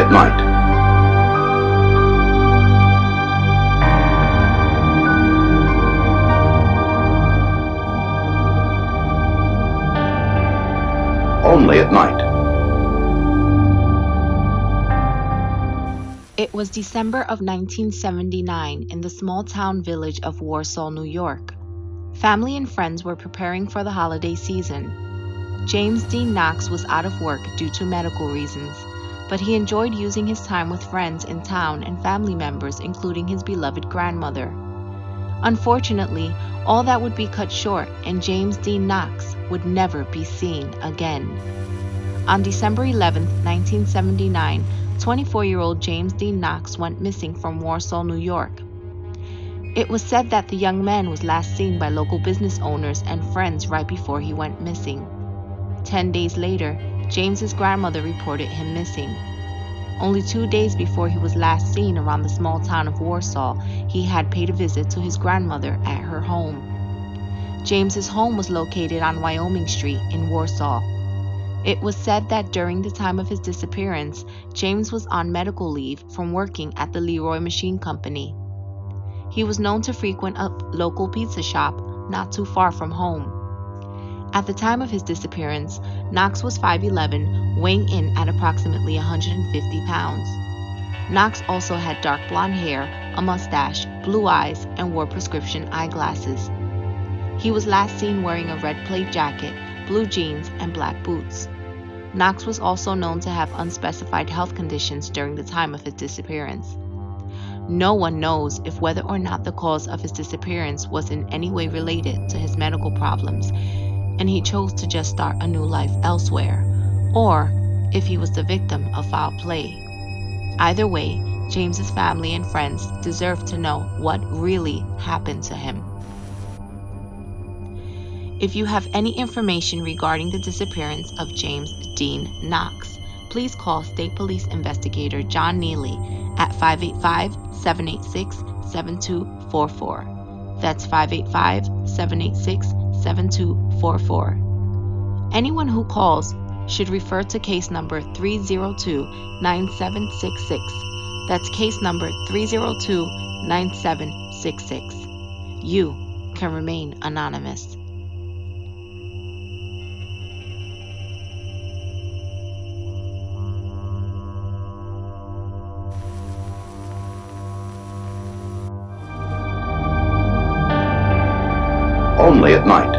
at night. Only at night. It was December of 1979 in the small town village of Warsaw, New York. Family and friends were preparing for the holiday season. James Dean Knox was out of work due to medical reasons, but he enjoyed using his time with friends in town and family members, including his beloved grandmother. Unfortunately, all that would be cut short, and James Dean Knox would never be seen again. On December 11, 1979, 24-year-old James Dean Knox went missing from Warsaw, New York. It was said that the young man was last seen by local business owners and friends right before he went missing. 10 days later, James's grandmother reported him missing. Only 2 days before he was last seen around the small town of Warsaw, he had paid a visit to his grandmother at her home. James's home was located on Wyoming Street in Warsaw. It was said that during the time of his disappearance, James was on medical leave from working at the Leroy Machine Company. He was known to frequent a local pizza shop not too far from home. At the time of his disappearance, Knox was 5'11", weighing in at approximately 150 pounds. Knox also had dark blonde hair, a mustache, blue eyes, and wore prescription eyeglasses. He was last seen wearing a red plaid jacket, blue jeans, and black boots. Knox was also known to have unspecified health conditions during the time of his disappearance. No one knows if whether or not the cause of his disappearance was in any way related to his medical problems, and he chose to just start a new life elsewhere, or if he was the victim of foul play. Either way, James's family and friends deserve to know what really happened to him. If you have any information regarding the disappearance of James Dean Knox, please call State Police Investigator John Neely at 585-786-7244. That's 585-786-7244. Anyone who calls should refer to case number 302-9766. That's case number 302-9766. You can remain anonymous. Only at night.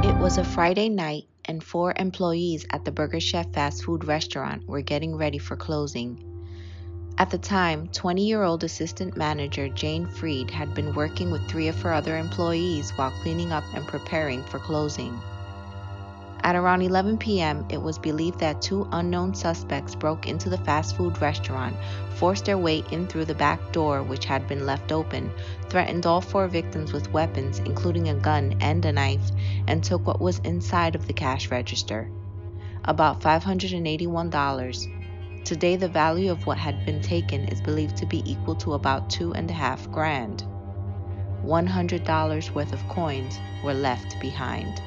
It was a Friday night, and 4 employees at the Burger Chef fast food restaurant were getting ready for closing. At the time, 20-year-old assistant manager Jane Freed had been working with 3 of her other employees while cleaning up and preparing for closing. At around 11 p.m., it was believed that 2 unknown suspects broke into the fast food restaurant, forced their way in through the back door, which had been left open, threatened all 4 victims with weapons, including a gun and a knife, and took what was inside of the cash register. About $581. Today, the value of what had been taken is believed to be equal to about $2.5 grand. $100 worth of coins were left behind.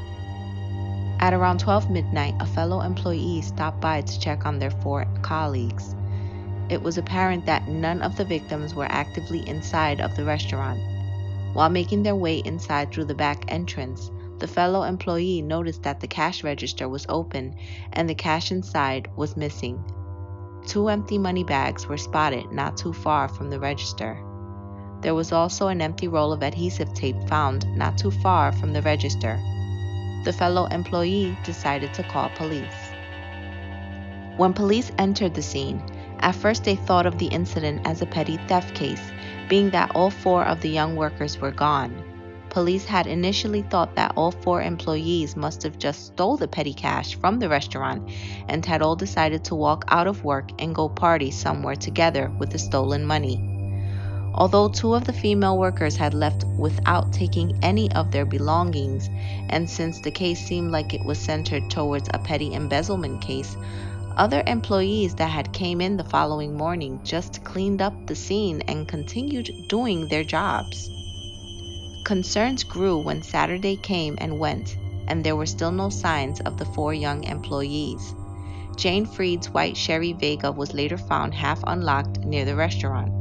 At around 12 midnight, a fellow employee stopped by to check on their 4 colleagues. It was apparent that none of the victims were actively inside of the restaurant. While making their way inside through the back entrance, the fellow employee noticed that the cash register was open and the cash inside was missing. 2 empty money bags were spotted not too far from the register. There was also an empty roll of adhesive tape found not too far from the register. The fellow employee decided to call police. When police entered the scene, at first they thought of the incident as a petty theft case, being that all 4 of the young workers were gone. Police had initially thought that all 4 employees must have just stole the petty cash from the restaurant and had all decided to walk out of work and go party somewhere together with the stolen money. Although 2 of the female workers had left without taking any of their belongings, and since the case seemed like it was centered towards a petty embezzlement case, other employees that had came in the following morning just cleaned up the scene and continued doing their jobs. Concerns grew when Saturday came and went, and there were still no signs of the 4 young employees. Jane Freed's white Chevy Vega was later found half unlocked near the restaurant.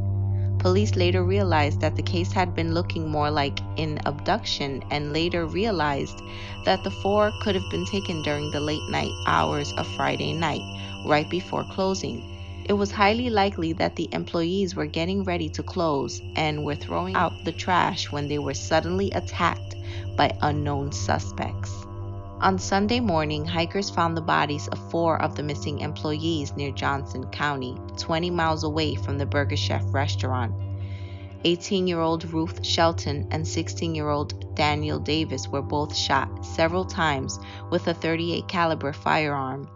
Police later realized that the case had been looking more like an abduction and later realized that the four could have been taken during the late night hours of Friday night, right before closing. It was highly likely that the employees were getting ready to close and were throwing out the trash when they were suddenly attacked by unknown suspects. On Sunday morning, hikers found the bodies of 4 of the missing employees near Johnson County, 20 miles away from the Burger Chef restaurant. 18-year-old Ruth Shelton and 16-year-old Daniel Davis were both shot several times with a .38 caliber firearm.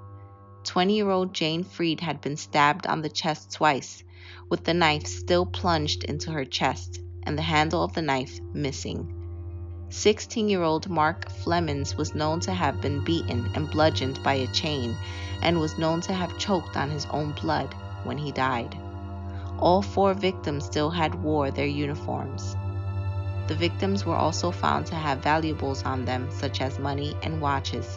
20-year-old Jane Freed had been stabbed on the chest twice, with the knife still plunged into her chest and the handle of the knife missing. 16-year-old Mark Flemings was known to have been beaten and bludgeoned by a chain and was known to have choked on his own blood when he died. All 4 victims still had wore their uniforms. The victims were also found to have valuables on them, such as money and watches.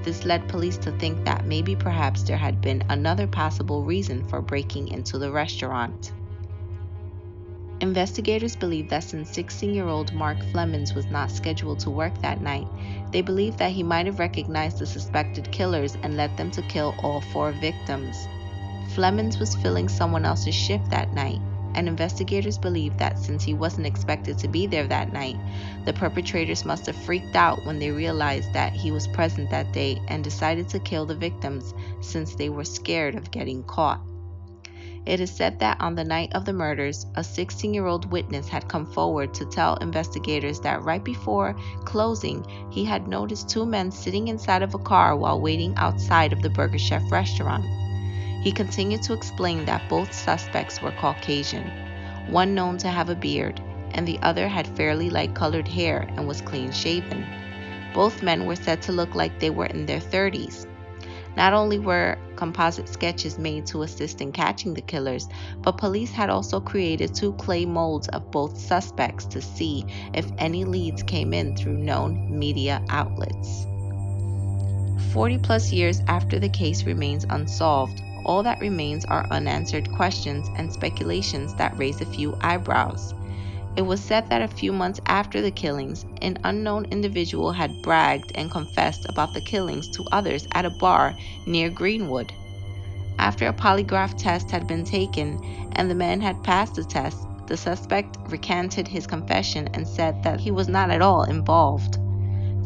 This led police to think that maybe perhaps there had been another possible reason for breaking into the restaurant. Investigators believe that since 16-year-old Mark Flemings was not scheduled to work that night, they believe that he might have recognized the suspected killers and led them to kill all 4 victims. Flemings was filling someone else's shift that night, and investigators believe that since he wasn't expected to be there that night, the perpetrators must have freaked out when they realized that he was present that day and decided to kill the victims since they were scared of getting caught. It is said that on the night of the murders, a 16-year-old witness had come forward to tell investigators that right before closing, he had noticed 2 men sitting inside of a car while waiting outside of the Burger Chef restaurant. He continued to explain that both suspects were Caucasian, one known to have a beard, and the other had fairly light-colored hair and was clean-shaven. Both men were said to look like they were in their 30s. Not only were composite sketches made to assist in catching the killers, but police had also created 2 clay molds of both suspects to see if any leads came in through known media outlets. 40-plus years after the case remains unsolved, all that remains are unanswered questions and speculations that raise a few eyebrows. It was said that a few months after the killings, an unknown individual had bragged and confessed about the killings to others at a bar near Greenwood. After a polygraph test had been taken and the man had passed the test, the suspect recanted his confession and said that he was not at all involved.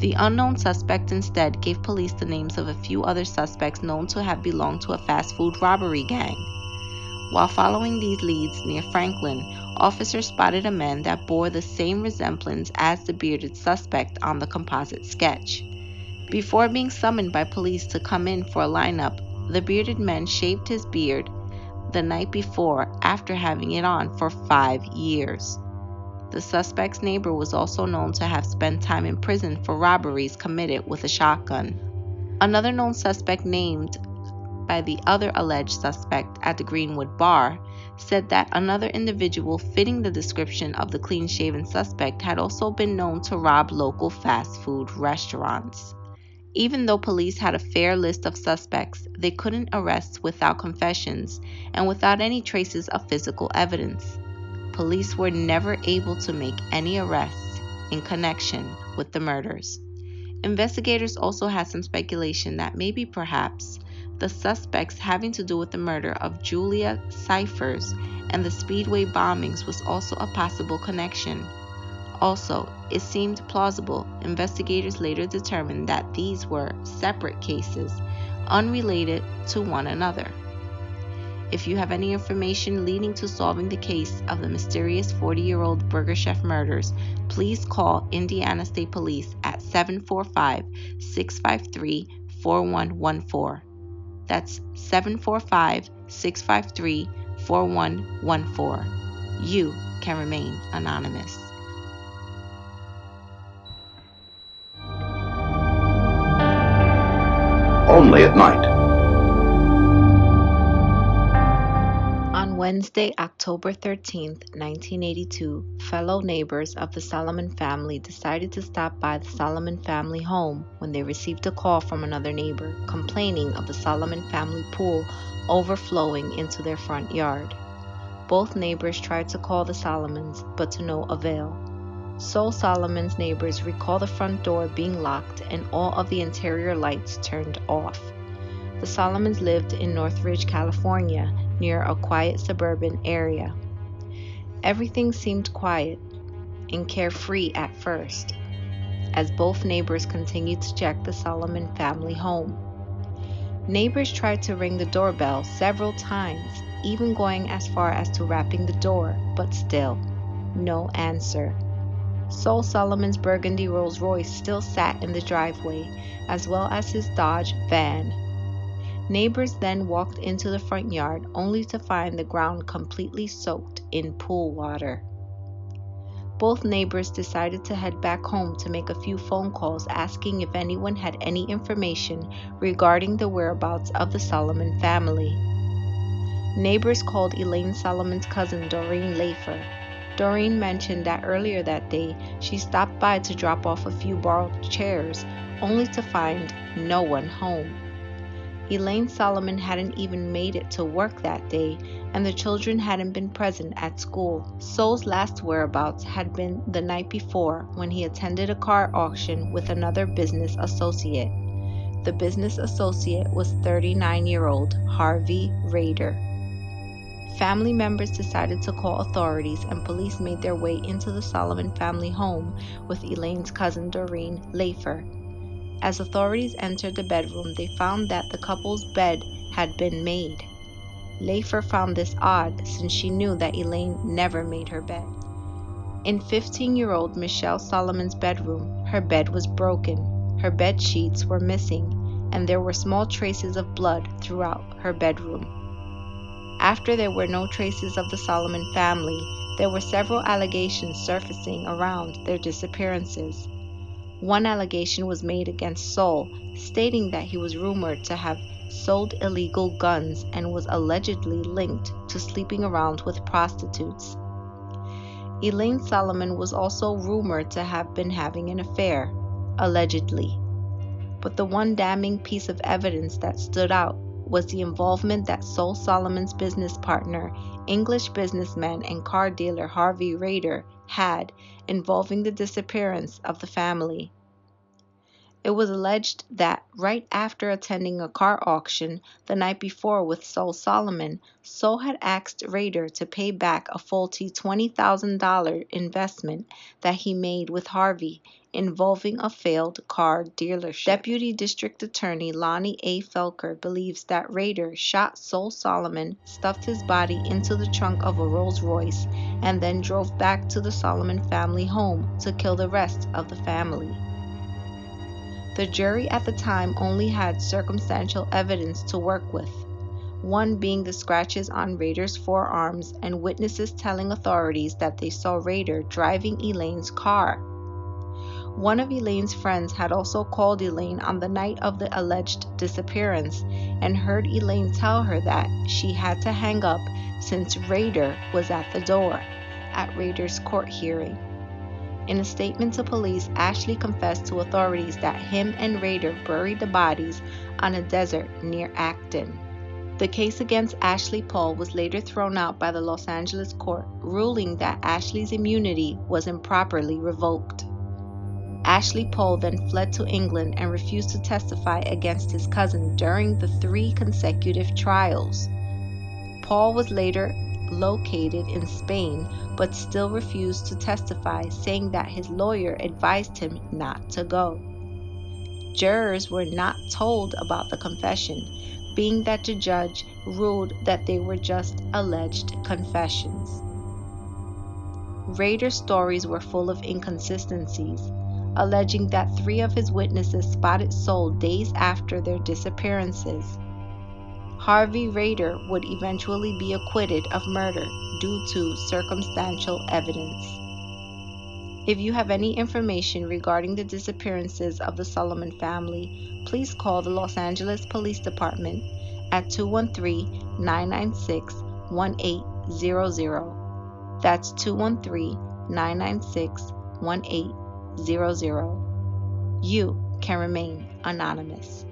The unknown suspect instead gave police the names of a few other suspects known to have belonged to a fast food robbery gang. While following these leads near Franklin, officers spotted a man that bore the same resemblance as the bearded suspect on the composite sketch. Before being summoned by police to come in for a lineup, the bearded man shaved his beard the night before after having it on for 5 years. The suspect's neighbor was also known to have spent time in prison for robberies committed with a shotgun. Another known suspect named by the other alleged suspect at the Greenwood bar said that another individual fitting the description of the clean-shaven suspect had also been known to rob local fast food restaurants. Even though police had a fair list of suspects, they couldn't arrest without confessions and without any traces of physical evidence. Police were never able to make any arrests in connection with the murders. Investigators also had some speculation that maybe perhaps the suspects having to do with the murder of Julia Cyphers and the Speedway bombings was also a possible connection. Also, it seemed plausible. Investigators later determined that these were separate cases, unrelated to one another. If you have any information leading to solving the case of the mysterious 40-year-old Burger Chef murders, please call Indiana State Police at 745-653-4114. That's 745-653-4114. You can remain anonymous. Only at night. On Wednesday, October 13th, 1982, fellow neighbors of the Salomon family decided to stop by the Salomon family home when they received a call from another neighbor complaining of the Salomon family pool overflowing into their front yard. Both neighbors tried to call the Salomons, but to no avail. Sol Solomon's neighbors recall the front door being locked and all of the interior lights turned off. The Solomons lived in Northridge, California, near a quiet suburban area. Everything seemed quiet and carefree at first, as both neighbors continued to check the Salomon family home. Neighbors tried to ring the doorbell several times, even going as far as to rapping the door, but still, no answer. Sol Solomon's burgundy Rolls Royce still sat in the driveway, as well as his Dodge van. Neighbors then walked into the front yard only to find the ground completely soaked in pool water. Both neighbors decided to head back home to make a few phone calls asking if anyone had any information regarding the whereabouts of the Salomon family. Neighbors called Elaine Solomon's cousin Doreen Lafer. Doreen mentioned that earlier that day she stopped by to drop off a few borrowed chairs only to find no one home. Elaine Salomon hadn't even made it to work that day, and the children hadn't been present at school. Sol's last whereabouts had been the night before when he attended a car auction with another business associate. The business associate was 39-year-old Harvey Rader. Family members decided to call authorities, and police made their way into the Salomon family home with Elaine's cousin Doreen Lafer. As authorities entered the bedroom, they found that the couple's bed had been made. Lafer found this odd since she knew that Elaine never made her bed. In 15-year-old Michelle Solomon's bedroom, her bed was broken, her bed sheets were missing, and there were small traces of blood throughout her bedroom. After there were no traces of the Salomon family, there were several allegations surfacing around their disappearances. One allegation was made against Sol, stating that he was rumored to have sold illegal guns and was allegedly linked to sleeping around with prostitutes. Elaine Salomon was also rumored to have been having an affair, allegedly. But the one damning piece of evidence that stood out was the involvement that Sol Solomon's business partner, English businessman and car dealer Harvey Rader, had involving the disappearance of the family. It was alleged that right after attending a car auction the night before with Sol Salomon, Sol had asked Rader to pay back a faulty $20,000 investment that he made with Harvey involving a failed car dealership. Deputy District Attorney Lonnie A. Felker believes that Rader shot Sol Salomon, stuffed his body into the trunk of a Rolls Royce, and then drove back to the Salomon family home to kill the rest of the family. The jury at the time only had circumstantial evidence to work with, one being the scratches on Rader's forearms and witnesses telling authorities that they saw Rader driving Elaine's car. One of Elaine's friends had also called Elaine on the night of the alleged disappearance and heard Elaine tell her that she had to hang up since Rader was at the door at Rader's court hearing. In a statement to police, Ashley confessed to authorities that him and Rader buried the bodies on a desert near Acton. The case against Ashley Paul was later thrown out by the Los Angeles court, ruling that Ashley's immunity was improperly revoked. Ashley Paul then fled to England and refused to testify against his cousin during the 3 consecutive trials. Paul was later located in Spain, but still refused to testify, saying that his lawyer advised him not to go. Jurors were not told about the confession, being that the judge ruled that they were just alleged confessions. Rader's stories were full of inconsistencies, alleging that 3 of his witnesses spotted Sol days after their disappearances. Harvey Rader would eventually be acquitted of murder due to circumstantial evidence. If you have any information regarding the disappearances of the Salomon family, please call the Los Angeles Police Department at 213-996-18 1800. That's 213-996-1800. You can remain anonymous.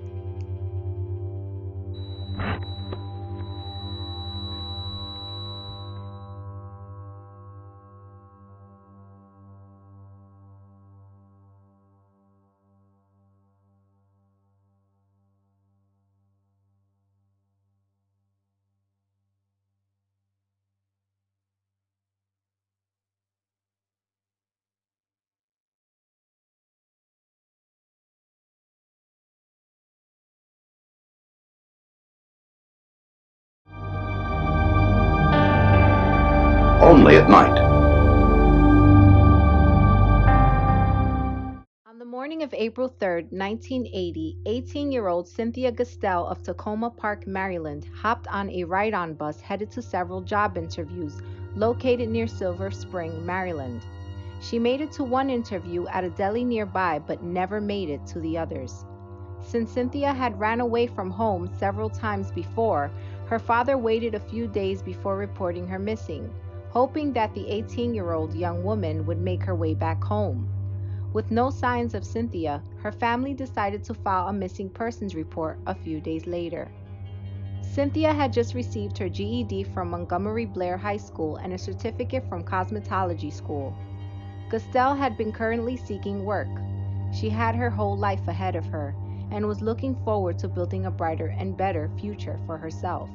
Only at night. On the morning of April 3rd, 1980, 18-year-old Cynthia Gastelle of Tacoma Park, Maryland, hopped on a ride-on bus headed to several job interviews located near Silver Spring, Maryland. She made it to one interview at a deli nearby but never made it to the others. Since Cynthia had ran away from home several times before, her father waited a few days before reporting her missing, hoping that the 18-year-old young woman would make her way back home. With no signs of Cynthia, her family decided to file a missing persons report a few days later. Cynthia had just received her GED from Montgomery Blair High School and a certificate from cosmetology school. Gastelle had been currently seeking work. She had her whole life ahead of her and was looking forward to building a brighter and better future for herself.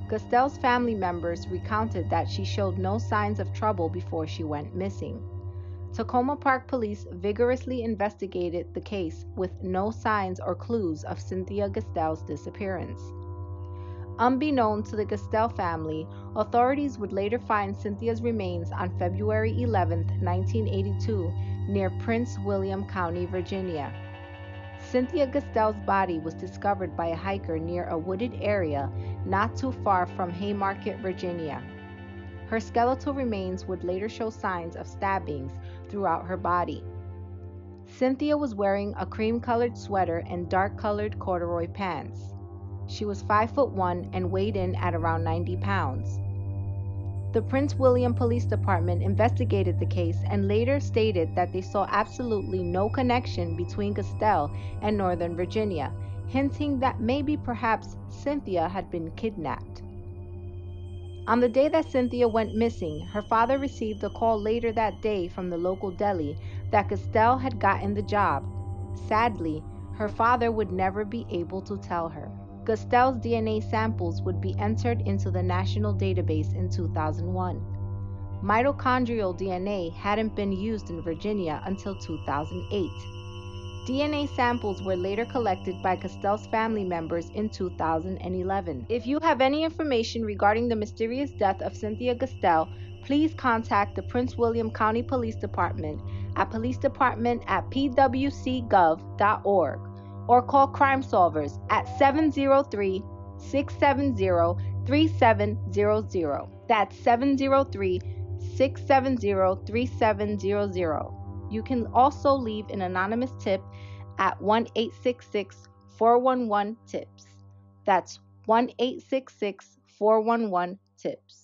Gastelle's family members recounted that she showed no signs of trouble before she went missing. Tacoma Park police vigorously investigated the case with no signs or clues of Cynthia Gastelle's disappearance. Unbeknown to the Gastelle family, authorities would later find Cynthia's remains on February 11, 1982, near Prince William County, Virginia. Cynthia Gastelle's body was discovered by a hiker near a wooded area not too far from Haymarket, Virginia. Her skeletal remains would later show signs of stabbings throughout her body. Cynthia was wearing a cream-colored sweater and dark-colored corduroy pants. She was 5'1" and weighed in at around 90 pounds. The Prince William Police Department investigated the case and later stated that they saw absolutely no connection between Gastelle and Northern Virginia, hinting that maybe perhaps Cynthia had been kidnapped. On the day that Cynthia went missing, her father received a call later that day from the local deli that Gastelle had gotten the job. Sadly, her father would never be able to tell her. Gastelle's DNA samples would be entered into the national database in 2001. Mitochondrial DNA hadn't been used in Virginia until 2008. DNA samples were later collected by Gastelle's family members in 2011. If you have any information regarding the mysterious death of Cynthia Gastelle, please contact the Prince William County Police Department at policedepartment@pwcgov.org or call Crime Solvers at 703-670-3700. That's 703-670-3700. You can also leave an anonymous tip at 1-866-411-TIPS. That's 1-866-411-TIPS.